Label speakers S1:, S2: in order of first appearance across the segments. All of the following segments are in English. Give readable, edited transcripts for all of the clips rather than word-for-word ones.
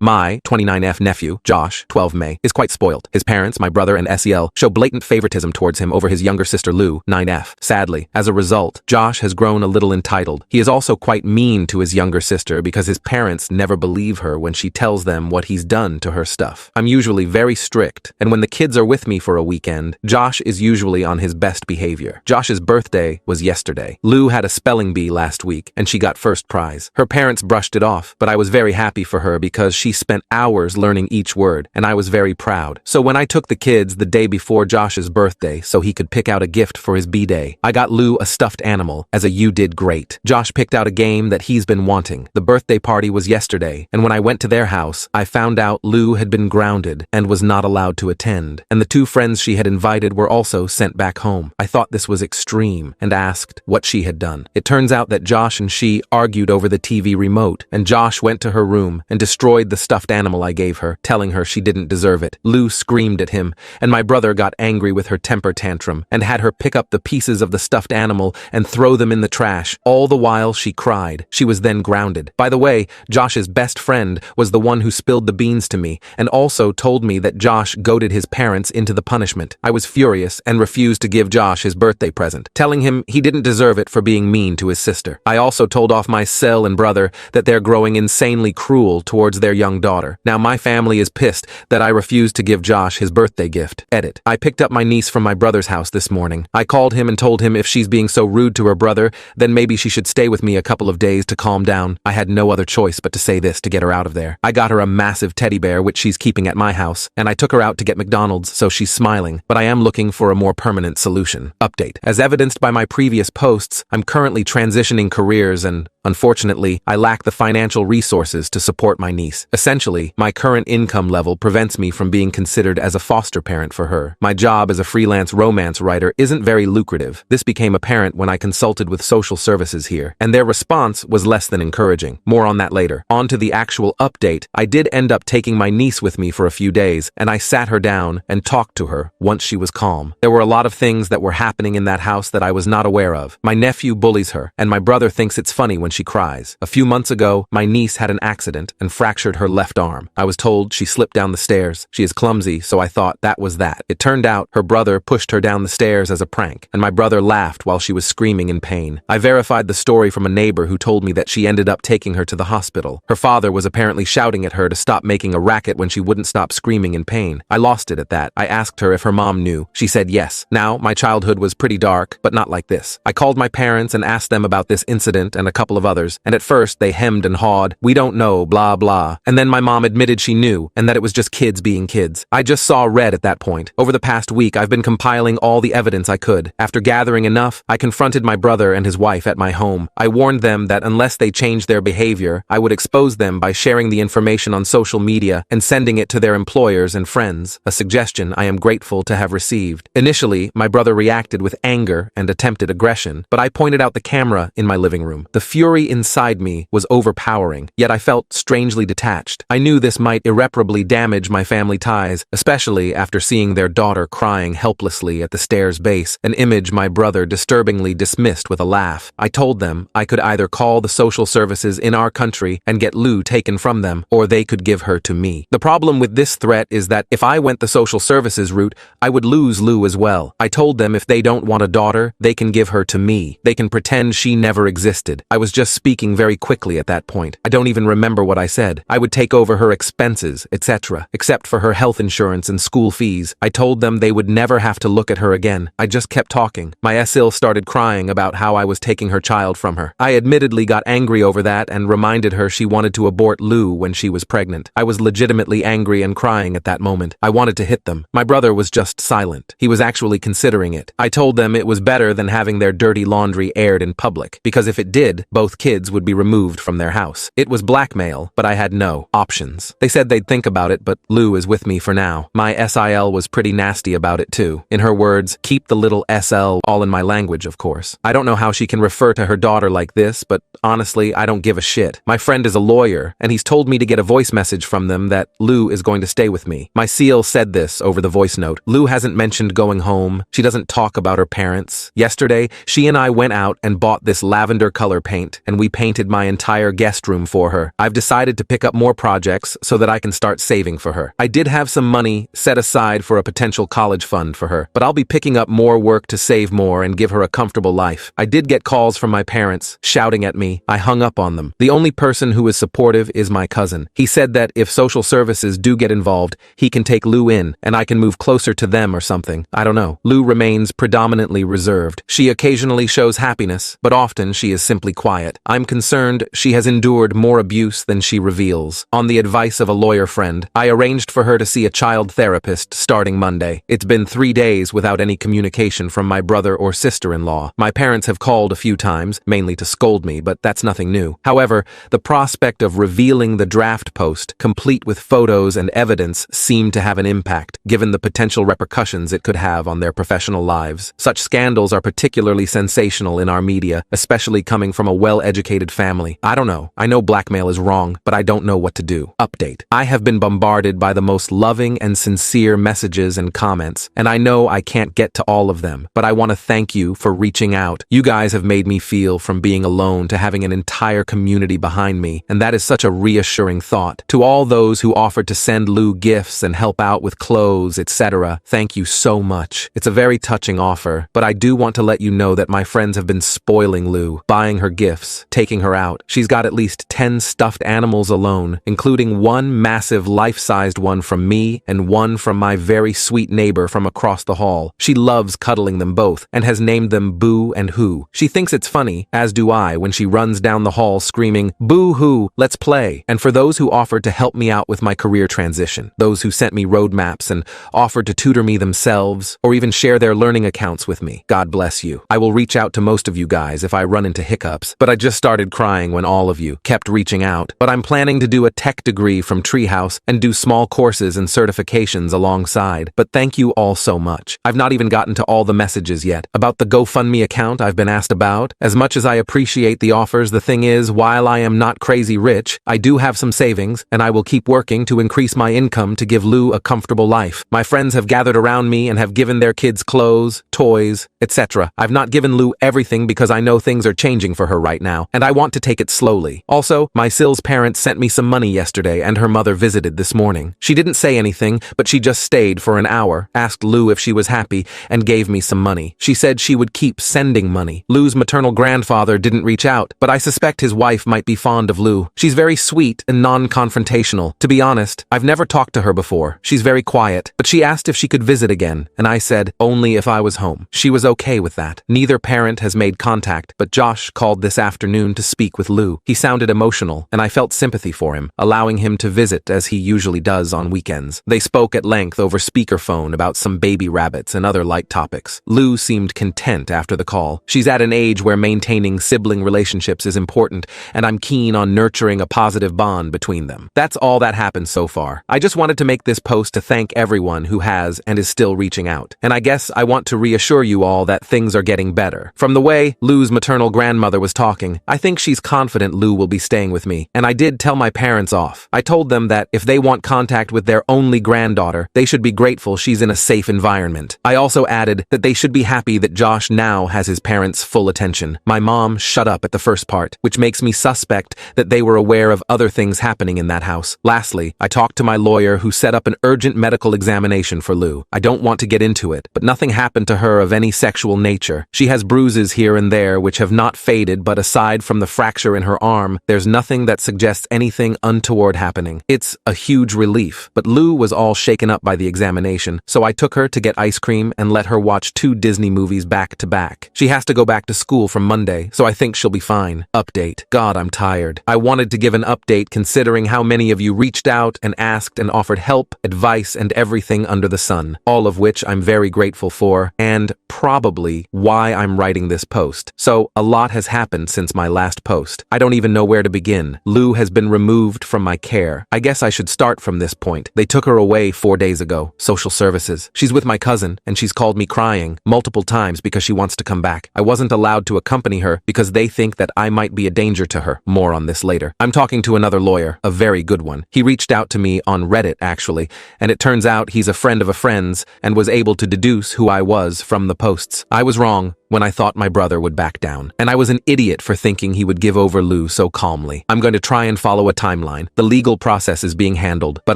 S1: My 29F nephew, Josh, 12 May, is quite spoiled. His parents, my brother and SEL, show blatant favoritism towards him over his younger sister Lou, 9F. Sadly, as a result, Josh has grown a little entitled. He is also quite mean to his younger sister because his parents never believe her when she tells them what he's done to her stuff. I'm usually very strict, and when the kids are with me for a weekend, Josh is usually on his best behavior. Josh's birthday was yesterday. Lou had a spelling bee last week, and she got first prize. Her parents brushed it off, but I was very happy for her because she spent hours learning each word, and I was very proud. So when I took the kids the day before Josh's birthday so he could pick out a gift for his B-day, I got Lou a stuffed animal as a "you did great." Josh picked out a game that he's been wanting. The birthday party was yesterday, and when I went to their house, I found out Lou had been grounded and was not allowed to attend, and the two friends she had invited were also sent back home. I thought this was extreme and asked what she had done. It turns out that Josh and she argued over the TV remote, and Josh went to her room and destroyed the stuffed animal I gave her, telling her she didn't deserve it. Lou screamed at him, and my brother got angry with her temper tantrum and had her pick up the pieces of the stuffed animal and throw them in the trash. All the while she cried. She was then grounded. By the way, Josh's best friend was the one who spilled the beans to me and also told me that Josh goaded his parents into the punishment. I was furious and refused to give Josh his birthday present, telling him he didn't deserve it for being mean to his sister. I also told off my Sel and brother that they're growing insanely cruel towards their young daughter. Now my family is pissed that I refused to give Josh his birthday gift. Edit. I picked up my niece from my brother's house this morning. I called him and told him if she's being so rude to her brother, then maybe she should stay with me a couple of days to calm down. I had no other choice but to say this to get her out of there. I got her a massive teddy bear which she's keeping at my house, and I took her out to get McDonald's so she's smiling, but I am looking for a more permanent solution. Update. As evidenced by my previous posts, I'm currently transitioning careers and, unfortunately, I lack the financial resources to support my niece. Essentially, my current income level prevents me from being considered as a foster parent for her. My job as a freelance romance writer isn't very lucrative. This became apparent when I consulted with social services here, and their response was less than encouraging. More on that later. On to the actual update. I did end up taking my niece with me for a few days, and I sat her down and talked to her once she was calm. There were a lot of things that were happening in that house that I was not aware of. My nephew bullies her, and my brother thinks it's funny when she cries. A few months ago, my niece had an accident and fractured her left arm. I was told she slipped down the stairs. She is clumsy, so I thought that was that. It turned out her brother pushed her down the stairs as a prank, and my brother laughed while she was screaming in pain. I verified the story from a neighbor who told me that she ended up taking her to the hospital. Her father was apparently shouting at her to stop making a racket when she wouldn't stop screaming in pain. I lost it at that. I asked her if her mom knew. She said yes. Now, my childhood was pretty dark, but not like this. I called my parents and asked them about this incident and a couple of others, and at first they hemmed and hawed, "We don't know, blah blah." And then my mom admitted she knew, and that it was just kids being kids. I just saw red at that point. Over the past week, I've been compiling all the evidence I could. After gathering enough, I confronted my brother and his wife at my home. I warned them that unless they changed their behavior, I would expose them by sharing the information on social media and sending it to their employers and friends, a suggestion I am grateful to have received. Initially, my brother reacted with anger and attempted aggression, but I pointed out the camera in my living room. The fury inside me was overpowering, yet I felt strangely detached. I knew this might irreparably damage my family ties, especially after seeing their daughter crying helplessly at the stairs base, an image my brother disturbingly dismissed with a laugh. I told them I could either call the social services in our country and get Lou taken from them, or they could give her to me. The problem with this threat is that if I went the social services route, I would lose Lou as well. I told them if they don't want a daughter, they can give her to me. They can pretend she never existed. I was just speaking very quickly at that point. I don't even remember what I said. I would take over her expenses, etc., except for her health insurance and school fees. I told them they would never have to look at her again. I just kept talking. My SIL started crying about how I was taking her child from her. I admittedly got angry over that and reminded her she wanted to abort Lou when she was pregnant. I was legitimately angry and crying at that moment. I wanted to hit them. My brother was just silent. He was actually considering it. I told them it was better than having their dirty laundry aired in public, because if it did, both kids would be removed from their house. It was blackmail, but I had no options. They said they'd think about it, but Lou is with me for now. My SIL was pretty nasty about it too. In her words, keep the little SL, all in my language, of course. I don't know how she can refer to her daughter like this, but honestly, I don't give a shit. My friend is a lawyer, and he's told me to get a voice message from them that Lou is going to stay with me. My SEAL said this over the voice note. Lou hasn't mentioned going home. She doesn't talk about her parents. Yesterday, she and I went out and bought this lavender color paint. and we painted my entire guest room for her. I've decided to pick up more projects so that I can start saving for her. I did have some money set aside for a potential college fund for her, but I'll be picking up more work to save more and give her a comfortable life. I did get calls from my parents, shouting at me. I hung up on them. The only person who is supportive is my cousin. He said that if social services do get involved, he can take Lou in, and I can move closer to them or something. I don't know. Lou remains predominantly reserved. She occasionally shows happiness, but often she is simply quiet. I'm concerned she has endured more abuse than she reveals. On the advice of a lawyer friend, I arranged for her to see a child therapist starting Monday. It's been 3 days without any communication from my brother or sister-in-law. My parents have called a few times, mainly to scold me, but that's nothing new. However, the prospect of revealing the draft post, complete with photos and evidence, seemed to have an impact, given the potential repercussions it could have on their professional lives. Such scandals are particularly sensational in our media, especially coming from a well-educated family. I don't know. I know blackmail is wrong, but I don't know what to do. Update. I have been bombarded by the most loving and sincere messages and comments, and I know I can't get to all of them, but I want to thank you for reaching out. You guys have made me feel from being alone to having an entire community behind me, and that is such a reassuring thought. To all those who offered to send Lou gifts and help out with clothes, etc., thank you so much. It's a very touching offer, but I do want to let you know that my friends have been spoiling Lou, buying her gifts, taking her out. She's got at least 10 stuffed animals alone, including one massive life-sized one from me and one from my very sweet neighbor from across the hall. She loves cuddling them both and has named them Boo and Hoo. She thinks it's funny, as do I, when she runs down the hall screaming, "Boo hoo, let's play." And for those who offered to help me out with my career transition, those who sent me roadmaps and offered to tutor me themselves, or even share their learning accounts with me, God bless you. I will reach out to most of you guys if I run into hiccups, but I just started crying when all of you kept reaching out. But I'm planning to do a tech degree from Treehouse and do small courses and certifications alongside. But thank you all so much. I've not even gotten to all the messages yet. About the GoFundMe account I've been asked about. As much as I appreciate the offers, the thing is, while I am not crazy rich, I do have some savings, and I will keep working to increase my income to give Lou a comfortable life. My friends have gathered around me and have given their kids clothes, toys, etc. I've not given Lou everything because I know things are changing for her right now, and I want to take it slowly. Also, my Sill's parents sent me some money yesterday, and her mother visited this morning. She didn't say anything, but she just stayed for an hour, asked Lou if she was happy, and gave me some money. She said she would keep sending money. Lou's maternal grandfather didn't reach out, but I suspect his wife might be fond of Lou. She's very sweet and non-confrontational. To be honest, I've never talked to her before. She's very quiet, but she asked if she could visit again, and I said only if I was home. She was okay with that. Neither parent has made contact, but Josh called this afternoon to speak with Lou. He sounded emotional, and I felt sympathy for him, allowing him to visit as he usually does on weekends. They spoke at length over speakerphone about some baby rabbits and other light topics. Lou seemed content after the call. She's at an age where maintaining sibling relationships is important, and I'm keen on nurturing a positive bond between them. That's all that happened so far. I just wanted to make this post to thank everyone who has and is still reaching out. And I guess I want to reassure you all that things are getting better. From the way Lou's maternal grandmother was talking, I think she's confident Lou will be staying with me. And I did tell my parents off. I told them that if they want contact with their only granddaughter, they should be grateful she's in a safe environment. I also added that they should be happy that Josh now has his parents' full attention. My mom shut up at the first part, which makes me suspect that they were aware of other things happening in that house. Lastly, I talked to my lawyer who set up an urgent medical examination for Lou. I don't want to get into it, but nothing happened to her of any sexual nature. She has bruises here and there which have not faded, but aside from the fracture in her arm, there's nothing that suggests anything untoward happening. It's a huge relief, but Lou was all shaken up by the examination, so I took her to get ice cream and let her watch 2 Disney movies back to back. She has to go back to school from Monday, so I think she'll be fine. Update. God, I'm tired. I wanted to give an update considering how many of you reached out and asked and offered help, advice, and everything under the sun, all of which I'm very grateful for, and probably why I'm writing this post. So, a lot has happened since my last post. I don't even know where to begin. Lou has been removed from my care. I guess I should start from this point. They took her away 4 days ago. Social services. She's with my cousin, and she's called me crying multiple times because she wants to come back. I wasn't allowed to accompany her because they think that I might be a danger to her. More on this later. I'm talking to another lawyer, a very good one. He reached out to me on Reddit, actually, and it turns out he's a friend of a friend's and was able to deduce who I was from the posts. I was wrong. when I thought my brother would back down. And I was an idiot for thinking he would give over Lou so calmly. I'm going to try and follow a timeline. The legal process is being handled, but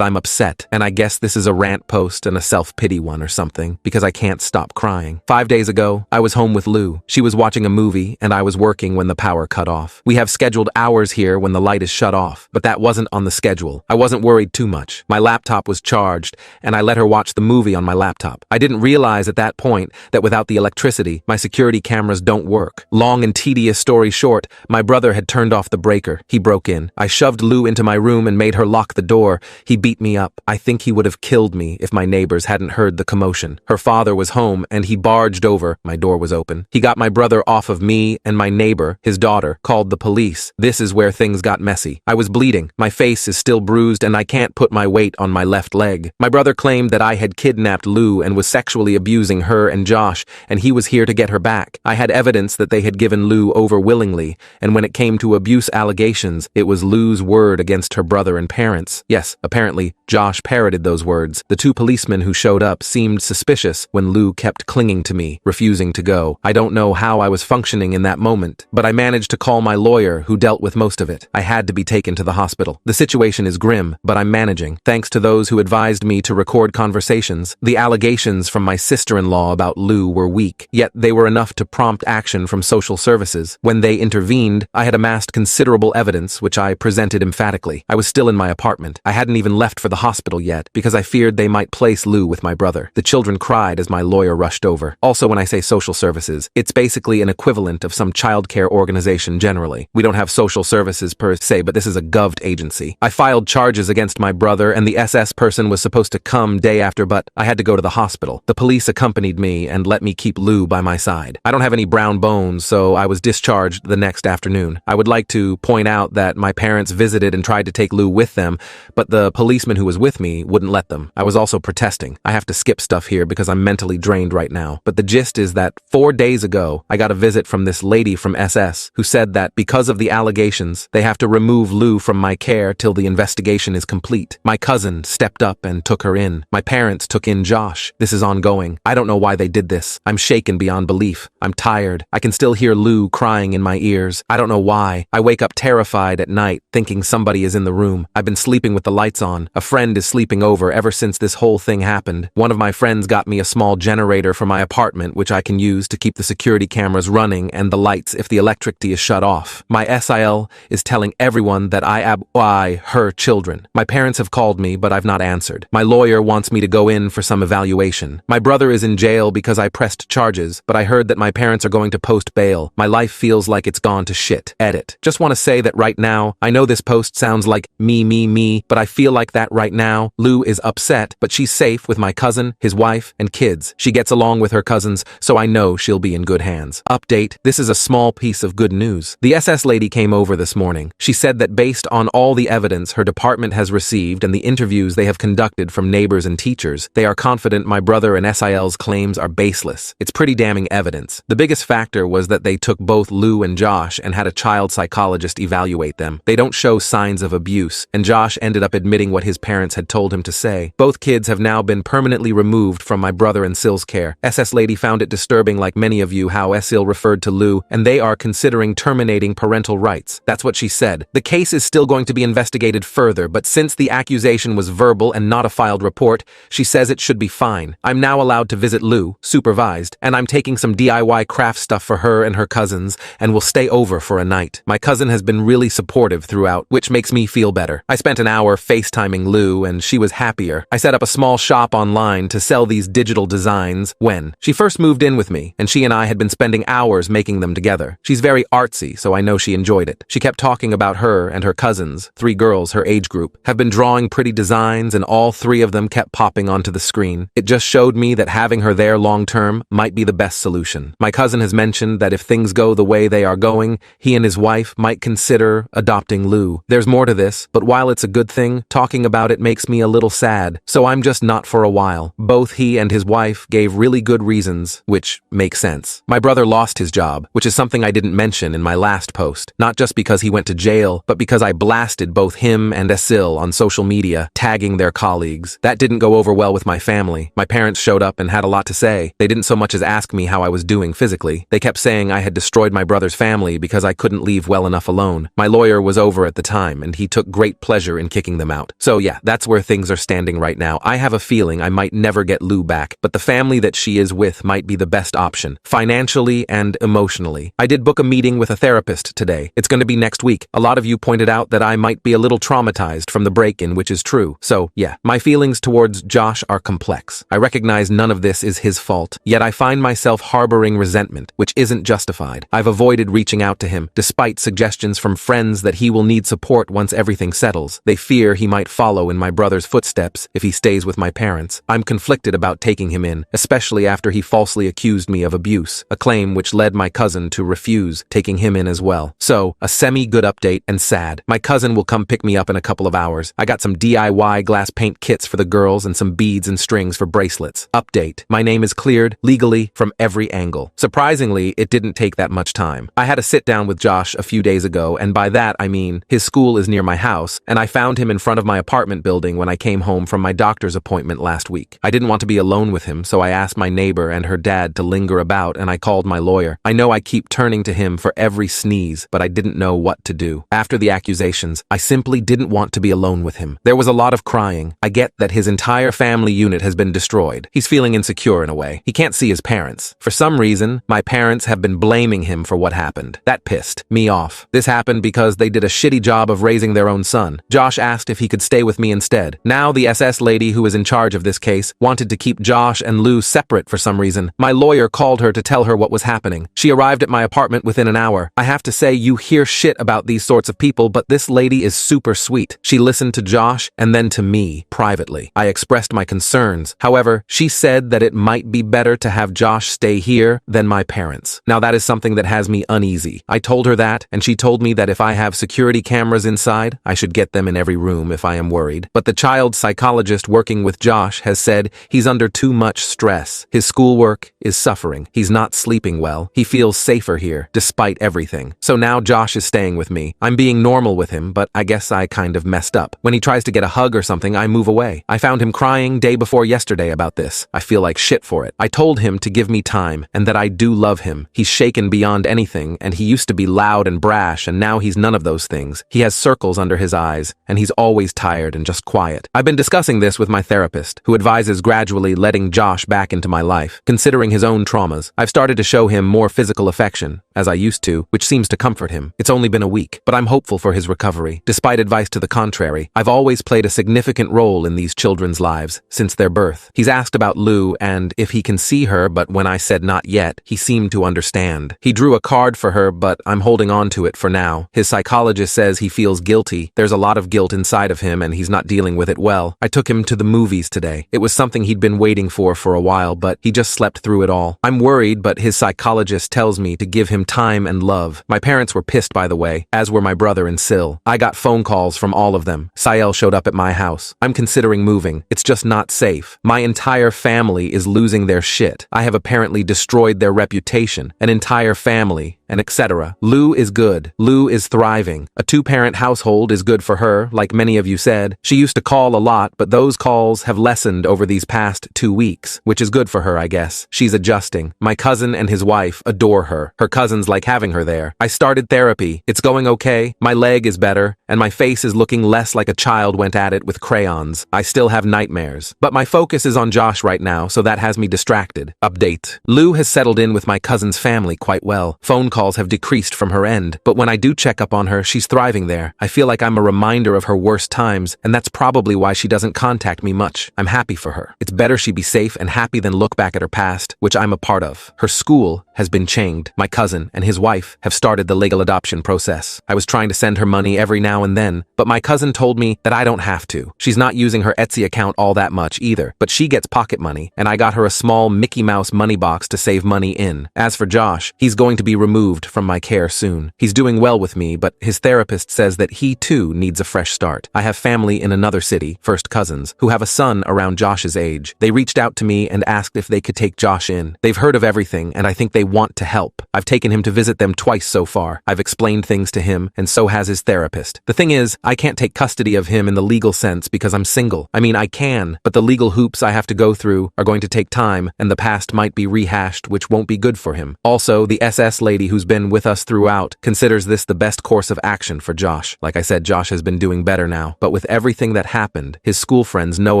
S1: I'm upset. And I guess this is a rant post and a self-pity one or something, because I can't stop crying. 5 days ago, I was home with Lou. She was watching a movie, and I was working when the power cut off. We have scheduled hours here when the light is shut off, but that wasn't on the schedule. I wasn't worried too much. My laptop was charged, and I let her watch the movie on my laptop. I didn't realize at that point that without the electricity, my security cameras don't work. Long and tedious story short, my brother had turned off the breaker. He broke in. I shoved Lou into my room and made her lock the door. He beat me up. I think he would have killed me if my neighbors hadn't heard the commotion. Her father was home, and he barged over. My door was open. He got my brother off of me, and my neighbor, his daughter, called the police. This is where things got messy. I was bleeding. My face is still bruised, and I can't put my weight on my left leg. My brother claimed that I had kidnapped Lou and was sexually abusing her and Josh, and he was here to get her back. I had evidence that they had given Lou over willingly, and when it came to abuse allegations, it was Lou's word against her brother and parents. Yes, apparently, Josh parroted those words. The two policemen who showed up seemed suspicious when Lou kept clinging to me, refusing to go. I don't know how I was functioning in that moment, but I managed to call my lawyer who dealt with most of it. I had to be taken to the hospital. The situation is grim, but I'm managing, thanks to those who advised me to record conversations. The allegations from my sister-in-law about Lou were weak, yet they were enough to prompt action from social services. When they intervened, I had amassed considerable evidence, which I presented emphatically. I was still in my apartment. I hadn't even left for the hospital yet, because I feared they might place Lou with my brother. The children cried as my lawyer rushed over. Also, when I say social services, it's basically an equivalent of some childcare organization generally. We don't have social services per se, but this is a govt agency. I filed charges against my brother, and the SS person was supposed to come day after, but I had to go to the hospital. The police accompanied me and let me keep Lou by my side. I don't have any brown bones, so I was discharged the next afternoon. I would like to point out that my parents visited and tried to take Lou with them, but the policeman who was with me wouldn't let them. I was also protesting. I have to skip stuff here because I'm mentally drained right now. But the gist is that 4 days ago, I got a visit from this lady from SS who said that because of the allegations, they have to remove Lou from my care till the investigation is complete. My cousin stepped up and took her in. My parents took in Josh. This is ongoing. I don't know why they did this. I'm shaken beyond belief. I'm tired. I can still hear Lou crying in my ears. I don't know why. I wake up terrified at night, thinking somebody is in the room. I've been sleeping with the lights on. A friend is sleeping over ever since this whole thing happened. One of my friends got me a small generator for my apartment, which I can use to keep the security cameras running and the lights if the electricity is shut off. My SIL is telling everyone that I her children. My parents have called me, but I've not answered. My lawyer wants me to go in for some evaluation. My brother is in jail because I pressed charges, but I heard that my parents are going to post bail. My life feels like it's gone to shit. Edit. Just want to say that right now, I know this post sounds like me, but I feel like that right now. Lou is upset, but she's safe with my cousin, his wife, and kids. She gets along with her cousins, so I know she'll be in good hands. Update. This is a small piece of good news. The SS lady came over this morning. She said that based on all the evidence her department has received and the interviews they have conducted from neighbors and teachers, they are confident my brother and SIL's claims are baseless. It's pretty damning evidence. The biggest factor was that they took both Lou and Josh and had a child psychologist evaluate them. They don't show signs of abuse, and Josh ended up admitting what his parents had told him to say. Both kids have now been permanently removed from my brother and Sil's care. SS lady found it disturbing, like many of you, how Sil referred to Lou, and they are considering terminating parental rights. That's what she said. The case is still going to be investigated further, but since the accusation was verbal and not a filed report, she says it should be fine. I'm now allowed to visit Lou, supervised, and I'm taking some DIY craft stuff for her and her cousins, and will stay over for a night. My cousin has been really supportive throughout, which makes me feel better. I spent an hour FaceTiming Lou, and she was happier. I set up a small shop online to sell these digital designs when she first moved in with me, and she and I had been spending hours making them together. She's very artsy, so I know she enjoyed it. She kept talking about her and her cousins, 3 girls her age group, have been drawing pretty designs, and all 3 of them kept popping onto the screen. It just showed me that having her there long term might be the best solution. My cousin has mentioned that if things go the way they are going, he and his wife might consider adopting Lou. There's more to this, but while it's a good thing, talking about it makes me a little sad, so I'm just not for a while. Both he and his wife gave really good reasons, which makes sense. My brother lost his job, which is something I didn't mention in my last post, not just because he went to jail, but because I blasted both him and Sil on social media, tagging their colleagues. That didn't go over well with my family. My parents showed up and had a lot to say. They didn't so much as ask me how I was doing physically. They kept saying I had destroyed my brother's family because I couldn't leave well enough alone. My lawyer was over at the time, and he took great pleasure in kicking them out. So yeah, that's where things are standing right now. I have a feeling I might never get Lou back, but the family that she is with might be the best option, financially and emotionally. I did book a meeting with a therapist today. It's going to be next week. A lot of you pointed out that I might be a little traumatized from the break-in, which is true. So yeah, my feelings towards Josh are complex. I recognize none of this is his fault, yet I find myself harboring resentment, which isn't justified. I've avoided reaching out to him, despite suggestions from friends that he will need support once everything settles. They fear he might follow in my brother's footsteps if he stays with my parents. I'm conflicted about taking him in, especially after he falsely accused me of abuse, a claim which led my cousin to refuse taking him in as well. So, a semi-good update and sad. My cousin will come pick me up in a couple of hours. I got some DIY glass paint kits for the girls and some beads and strings for bracelets. Update. My name is cleared, legally, from every angle. Surprisingly, it didn't take that much time. I had a sit-down with Josh a few days ago, and by that I mean his school is near my house, and I found him in front of my apartment building when I came home from my doctor's appointment last week. I didn't want to be alone with him, so I asked my neighbor and her dad to linger about, and I called my lawyer. I know I keep turning to him for every sneeze, but I didn't know what to do. After the accusations, I simply didn't want to be alone with him. There was a lot of crying. I get that his entire family unit has been destroyed. He's feeling insecure in a way. He can't see his parents. For some reason, my parents have been blaming him for what happened. That pissed me off. This happened because they did a shitty job of raising their own son. Josh asked if he could stay with me instead. Now the SS lady who is in charge of this case wanted to keep Josh and Lou separate for some reason. My lawyer called her to tell her what was happening. She arrived at my apartment within an hour. I have to say, you hear shit about these sorts of people, but this lady is super sweet. She listened to Josh and then to me, privately. I expressed my concerns. However, she said that it might be better to have Josh stay here than my parents. Now that is something that has me uneasy. I told her that, and she told me that if I have security cameras inside, I should get them in every room if I am worried. But the child psychologist working with Josh has said he's under too much stress. His schoolwork is suffering. He's not sleeping well. He feels safer here, despite everything. So now Josh is staying with me. I'm being normal with him, but I guess I kind of messed up. When he tries to get a hug or something, I move away. I found him crying day before yesterday about this. I feel like shit for it. I told him to give me time, and that I do love him. He's shaken beyond anything, and he used to be loud and brash, and now he's none of those things. He has circles under his eyes, and he's always tired and just quiet. I've been discussing this with my therapist, who advises gradually letting Josh back into my life, considering his own traumas. I've started to show him more physical affection, as I used to, which seems to comfort him. It's only been a week, but I'm hopeful for his recovery. Despite advice to the contrary, I've always played a significant role in these children's lives since their birth. He's asked about Lou and if he can see her, but when I said not yet, he seemed to understand. He drew a card for her, but I'm holding on to it for now. His psychologist says he feels guilty. There's a lot of guilt inside of him and he's not dealing with it well. I took him to the movies today. It was something he'd been waiting for a while, but he just slept through it all. I'm worried, but his psychologist tells me to give him time and love. My parents were pissed, by the way, as were my brother and Sil. I got phone calls from all of them. Sael showed up at my house. I'm considering moving. It's just not safe. My entire family is losing their shit. I have apparently destroyed their reputation, an entire family, and etc. Lou is good. Lou is thriving. A two-parent household is good for her, like many of you said. She used to call a lot, but those calls have lessened over these past 2 weeks, which is good for her, I guess. She's adjusting. My cousin and his wife adore her. Her cousins like having her there. I started therapy. It's going okay. My leg is better, and my face is looking less like a child went at it with crayons. I still have nightmares. But my focus is on Josh right now, so that has me distracted. Update. Lou has settled in with my cousin's family quite well. Phone calls have decreased from her end, but when I do check up on her, she's thriving there. I feel like I'm a reminder of her worst times, and that's probably why she doesn't contact me much. I'm happy for her. It's better she be safe and happy than look back at her past, which I'm a part of. Her school has been changed. My cousin and his wife have started the legal adoption process. I was trying to send her money every now and then, but my cousin told me that I don't have to. She's not using her Etsy account all that much either, but she gets pocket money, and I got her a small Mickey Mouse money box to save money in. As for Josh, he's going to be removed removed from my care soon. He's doing well with me, but his therapist says that he too needs a fresh start. I have family in another city, first cousins, who have a son around Josh's age. They reached out to me and asked if they could take Josh in. They've heard of everything, and I think they want to help. I've taken him to visit them twice so far. I've explained things to him, and so has his therapist. The thing is, I can't take custody of him in the legal sense because I'm single. I mean, I can, but the legal hoops I have to go through are going to take time, and the past might be rehashed, which won't be good for him. Also, the SS lady who's been with us throughout considers this the best course of action for Josh. Like I said, Josh has been doing better now, but with everything that happened, his school friends know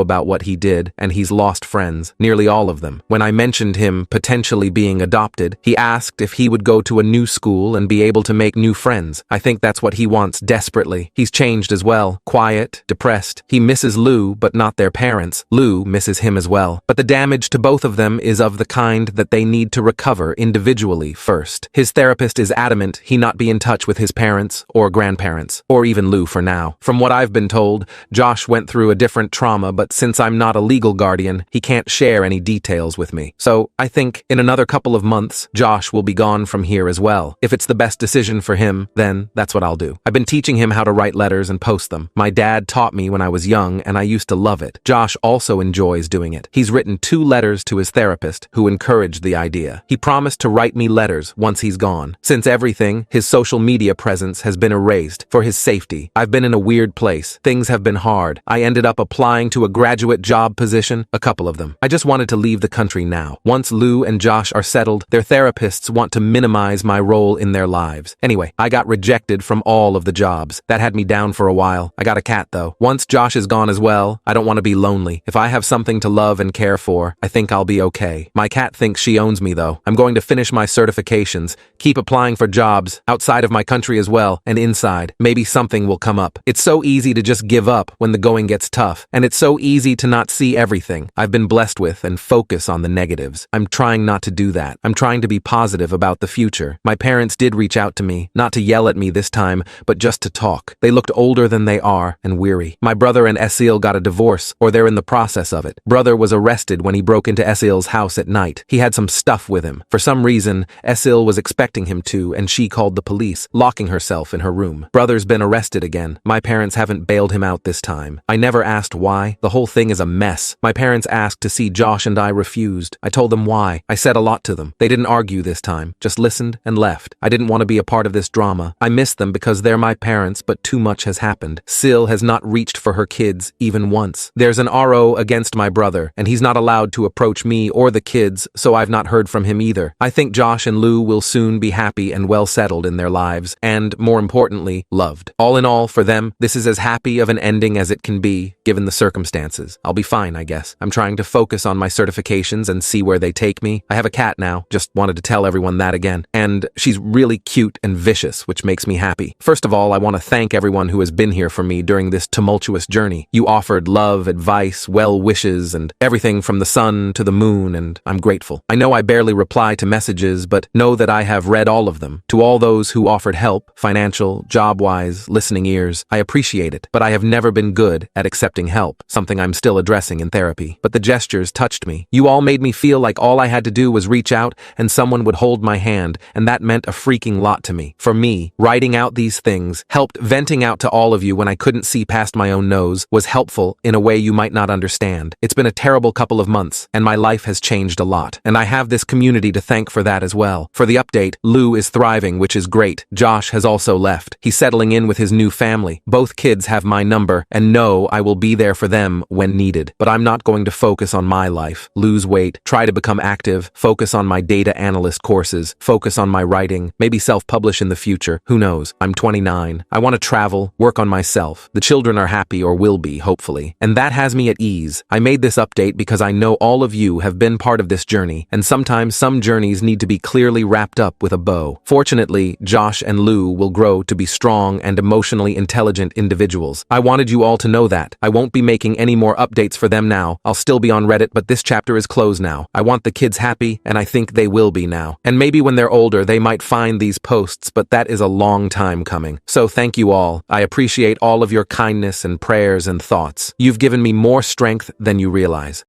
S1: about what he did, and he's lost friends, nearly all of them. When I mentioned him potentially being adopted, he asked if he would go to a new school and be able to make new friends. I think that's what he wants desperately. He's changed as well, quiet, depressed. He misses Lou, but not their parents. Lou misses him as well. But the damage to both of them is of the kind that they need to recover individually first. His therapist is adamant he not be in touch with his parents or grandparents, or even Lou for now. From what I've been told, Josh went through a different trauma, but since I'm not a legal guardian, he can't share any details with me. So I think in another couple of months, Josh will be gone from here as well. If it's the best decision for him, then that's what I'll do. I've been teaching him how to write letters and post them. My dad taught me when I was young, and I used to love it. Josh also enjoys doing it. He's written 2 letters to his therapist, who encouraged the idea. He promised to write me letters once he's gone. Since everything, his social media presence has been erased for his safety. I've been in a weird place. Things have been hard. I ended up applying to a graduate job position, a couple of them. I just wanted to leave the country now. Once Lou and Josh are settled, their therapists want to minimize my role in their lives. Anyway, I got rejected from all of the jobs. That had me down for a while. I got a cat though. Once Josh is gone as well, I don't want to be lonely. If I have something to love and care for, I think I'll be okay. My cat thinks she owns me though. I'm going to finish my certifications, keep applying for jobs outside of my country as well, and inside. Maybe something will come up. It's so easy to just give up when the going gets tough, and it's so easy to not see everything I've been blessed with and focus on the negatives. I'm trying not to do that. I'm trying to be positive about the future. My parents did reach out to me, not to yell at me this time, but just to talk. They looked older than they are and weary. My brother and Esil got a divorce, or they're in the process of it. Brother was arrested when he broke into Esil's house at night. He had some stuff with him. For some reason, Esil was expecting him to, and she called the police, locking herself in her room. Brother's been arrested again. My parents haven't bailed him out this time. I never asked why. The whole thing is a mess. My parents asked to see Josh and I refused. I told them why. I said a lot to them. They didn't argue this time, just listened and left. I didn't want to be a part of this drama. I miss them because they're my parents, but too much has happened. Sil has not reached for her kids even once. There's an RO against my brother, and he's not allowed to approach me or the kids, so I've not heard from him either. I think Josh and Lou will soon be happy and well settled in their lives, and, more importantly, loved. All in all, for them, this is as happy of an ending as it can be, given the circumstances. I'll be fine, I guess. I'm trying to focus on my certifications and see where they take me. I have a cat now, just wanted to tell everyone that again. And she's really cute and vicious, which makes me happy. First of all, I want to thank everyone who has been here for me during this tumultuous journey. You offered love, advice, well wishes, and everything from the sun to the moon, and I'm grateful. I know I barely reply to messages, but know that I have read all of them. To all those who offered help, financial, job-wise, listening ears, I appreciate it, but I have never been good at accepting help, something I'm still addressing in therapy. But the gestures touched me. You all made me feel like all I had to do was reach out and someone would hold my hand, and that meant a freaking lot to me. For me, writing out these things helped. Venting out to all of you when I couldn't see past my own nose was helpful in a way you might not understand. It's been a terrible couple of months, and my life has changed a lot, and I have this community to thank for that as well. For the update, Lou is thriving, which is great. Josh has also left. He's settling in with his new family. Both kids have my number, and know I will be there for them when needed. But I'm not going to focus on my life, lose weight, try to become active, focus on my data analyst courses, focus on my writing, maybe self-publish in the future. Who knows? I'm 29. I want to travel, work on myself. The children are happy, or will be, hopefully. And that has me at ease. I made this update because I know all of you have been part of this journey, and sometimes some journeys need to be clearly wrapped up with a bow. Fortunately, Josh and Lou will grow to be strong and emotionally intelligent individuals. I wanted you all to know that. I won't be making any more updates for them now. I'll still be on Reddit, but this chapter is closed now. I want the kids happy, and I think they will be now. And maybe when they're older, they might find these posts, but that is a long time coming. So thank you all. I appreciate all of your kindness and prayers and thoughts. You've given me more strength than you realize.